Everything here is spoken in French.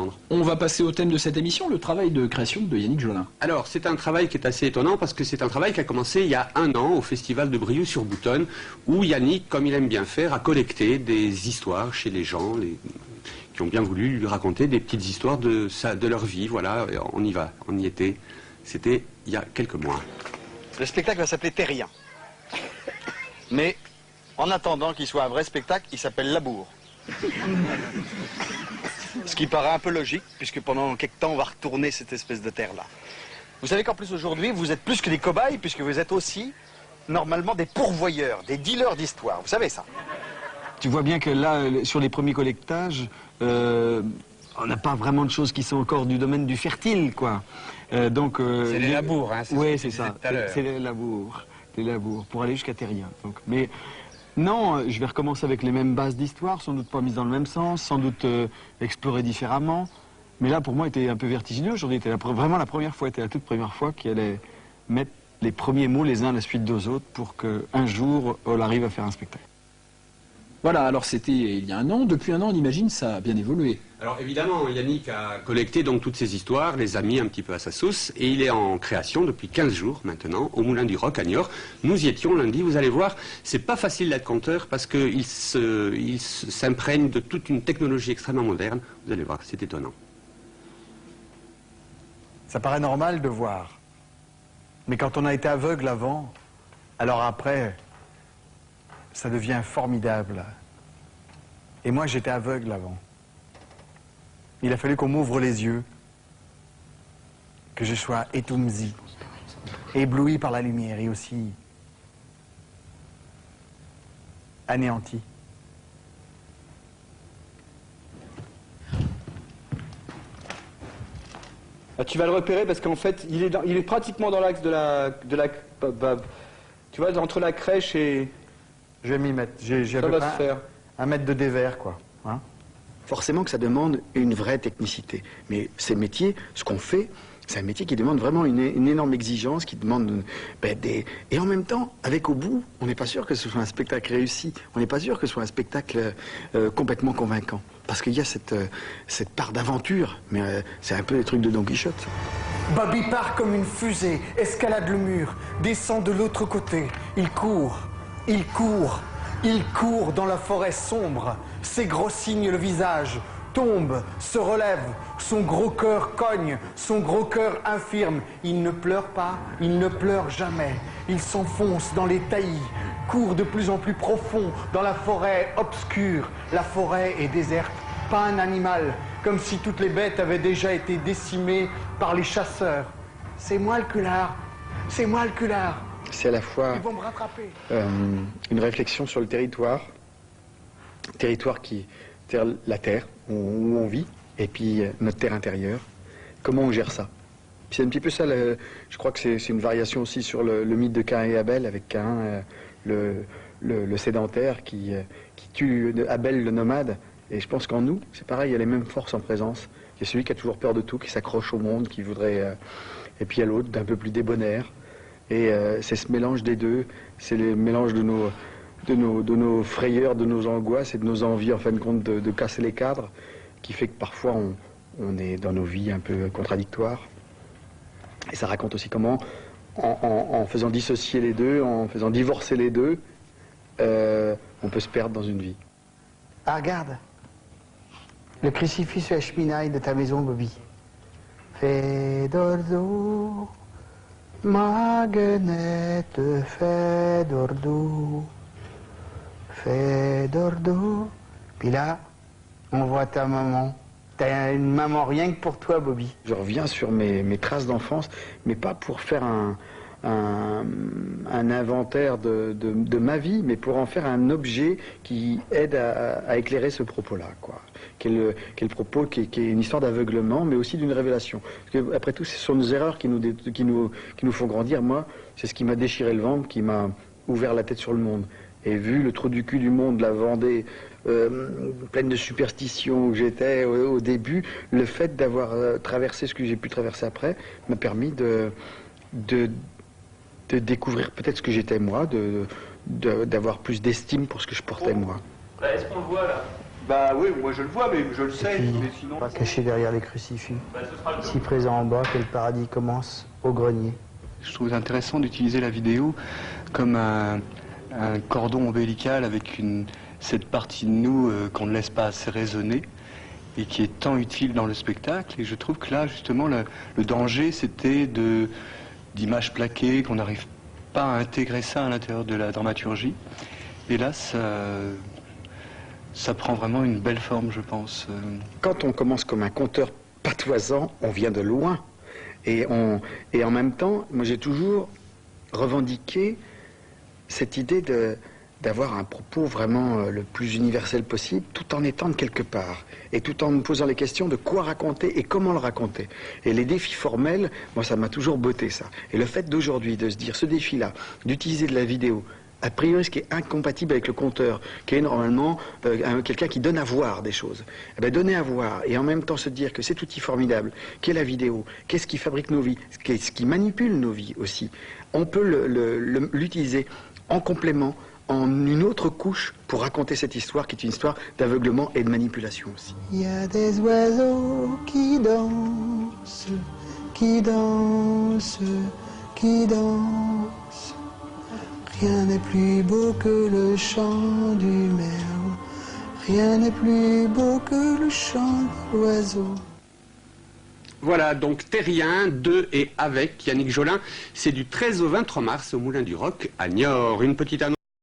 comprendre. On va passer au thème de cette émission, le travail de création de Yannick Jolin. Alors, c'est un travail qui est assez étonnant parce que c'est un travail qui a commencé il y a 1 an au festival de Brioude-sur-Boutonne où Yannick, comme il aime bien faire, a collecté des histoires chez les gens qui ont bien voulu lui raconter des petites histoires de leur vie. Voilà, on y va, on y était. C'était il y a quelques mois. Le spectacle va s'appeler Terrien. Mais en attendant qu'il soit un vrai spectacle, il s'appelle Labour. Ce qui paraît un peu logique, puisque pendant quelques temps, on va retourner cette espèce de terre-là. Vous savez qu'en plus aujourd'hui, vous êtes plus que des cobayes, puisque vous êtes aussi, normalement, des pourvoyeurs, des dealers d'histoire. Vous savez ça? Tu vois bien que là, sur les premiers collectages, on n'a pas vraiment de choses qui sont encore du domaine du fertile, quoi. C'est les labours, hein, oui, c'est ça. C'est les labours, pour aller jusqu'à Terrien. Donc, mais non, je vais recommencer avec les mêmes bases d'histoire, sans doute pas mises dans le même sens, sans doute explorer différemment. Mais là, pour moi, c'était un peu vertigineux. Aujourd'hui, c'était vraiment la première fois, c'était la toute première fois qu'il allait mettre les premiers mots les uns à la suite des autres pour qu'un jour, on arrive à faire un spectacle. Voilà, alors c'était il y a 1 an. Depuis 1 an, on imagine, ça a bien évolué. Alors évidemment, Yannick a collecté donc toutes ces histoires, les a mis un petit peu à sa sauce, et il est en création depuis 15 jours maintenant, au Moulin du Roc à Niort. Nous y étions lundi, vous allez voir, c'est pas facile d'être conteur parce qu'il s'imprègne de toute une technologie extrêmement moderne. Vous allez voir, c'est étonnant. Ça paraît normal de voir. Mais quand on a été aveugle avant, alors après, ça devient formidable. Et moi, j'étais aveugle avant. Il a fallu qu'on m'ouvre les yeux, que je sois étoumzi, ébloui par la lumière et aussi anéanti. Tu vas le repérer parce qu'en fait, il est pratiquement dans l'axe de la tu vois, entre la crèche et... Je vais m'y mettre. J'ai Ça va se faire. 1 mètre de dévers, quoi. Hein? Forcément que ça demande une vraie technicité. Mais ces métiers, ce qu'on fait, c'est un métier qui demande vraiment une énorme exigence, qui demande Et en même temps, avec au bout, on n'est pas sûr que ce soit un spectacle réussi. On n'est pas sûr que ce soit un spectacle complètement convaincant. Parce qu'il y a cette part d'aventure, mais c'est un peu les trucs de Don Quichotte. Bobby part comme une fusée, escalade le mur, descend de l'autre côté. Il court, il court, il court dans la forêt sombre. S'égrossigne le visage, tombe, se relève, son gros cœur cogne, son gros cœur infirme. Il ne pleure pas, il ne pleure jamais. Il s'enfonce dans les taillis, court de plus en plus profond dans la forêt obscure. La forêt est déserte, pas un animal, comme si toutes les bêtes avaient déjà été décimées par les chasseurs. C'est moi le culard, c'est moi le culard. C'est à la fois Ils vont me rattraper. une réflexion sur le territoire qui la terre où on vit, et puis notre terre intérieure. Comment on gère ça? C'est un petit peu ça, je crois que c'est une variation aussi sur le mythe de Caïn et Abel, avec Caïn, le sédentaire qui tue Abel le nomade. Et je pense qu'en nous, c'est pareil, il y a les mêmes forces en présence. Il y a celui qui a toujours peur de tout, qui s'accroche au monde, qui voudrait... et puis il y a l'autre, d'un peu plus débonnaire. Et c'est ce mélange des deux, c'est le mélange de nos frayeurs, de nos angoisses et de nos envies, en fin de compte, de casser les cadres, qui fait que parfois on est dans nos vies un peu contradictoires. Et ça raconte aussi comment, en faisant dissocier les deux, en faisant divorcer les deux, on peut se perdre dans une vie. Ah, regarde. Le crucifix sur la cheminaille de ta maison, Bobby. Fais d'ordo, ma guenette, fais d'ordo, fais d'ordo. Puis là, on voit ta maman. T'as une maman rien que pour toi, Bobby. Je reviens sur mes traces d'enfance, mais pas pour faire un inventaire de ma vie, mais pour en faire un objet qui aide à éclairer ce propos-là, quoi. Qui est le propos, qui est une histoire d'aveuglement, mais aussi d'une révélation. Parce que, après tout, ce sont nos erreurs qui nous font grandir. Moi, c'est ce qui m'a déchiré le ventre, qui m'a ouvert la tête sur le monde. Et vu le trou du cul du monde, la Vendée, pleine de superstitions où j'étais au début, le fait d'avoir traversé ce que j'ai pu traverser après m'a permis de découvrir peut-être ce que j'étais moi, d'avoir plus d'estime pour ce que je portais moi. Est-ce qu'on le voit là? Bah oui, moi je le vois, mais je le sais. Puis, Mais sinon... pas caché derrière les crucifix. Si présent en bas, que le paradis commence au grenier. Je trouve intéressant d'utiliser la vidéo comme un cordon ombilical avec cette partie de nous qu'on ne laisse pas assez résonner et qui est tant utile dans le spectacle. Et je trouve que là, justement, le danger, c'était d'images plaquées, qu'on n'arrive pas à intégrer ça à l'intérieur de la dramaturgie. Et là, ça prend vraiment une belle forme, je pense. Quand on commence comme un conteur patoisant, on vient de loin. Et en même temps, moi j'ai toujours revendiqué cette idée d'avoir un propos vraiment le plus universel possible, tout en étant de quelque part, et tout en me posant les questions de quoi raconter et comment le raconter. Et les défis formels, moi ça m'a toujours botté ça. Et le fait d'aujourd'hui de se dire ce défi-là, d'utiliser de la vidéo, a priori ce qui est incompatible avec le conteur, qui est normalement quelqu'un qui donne à voir des choses. Eh bien, donner à voir et en même temps se dire que cet outil formidable, qu'est la vidéo, qu'est-ce qui fabrique nos vies, qu'est-ce qui manipule nos vies aussi, on peut l'utiliser en complément, en une autre couche pour raconter cette histoire qui est une histoire d'aveuglement et de manipulation aussi. Il y a des oiseaux qui dansent, qui dansent, qui dansent. Rien n'est plus beau que le chant du merle, rien n'est plus beau que le chant de l'oiseau. Voilà, donc Terrien, de et avec Yannick Jolin. C'est du 13 au 23 mars au Moulin du Roc à Niort. Une petite annonce.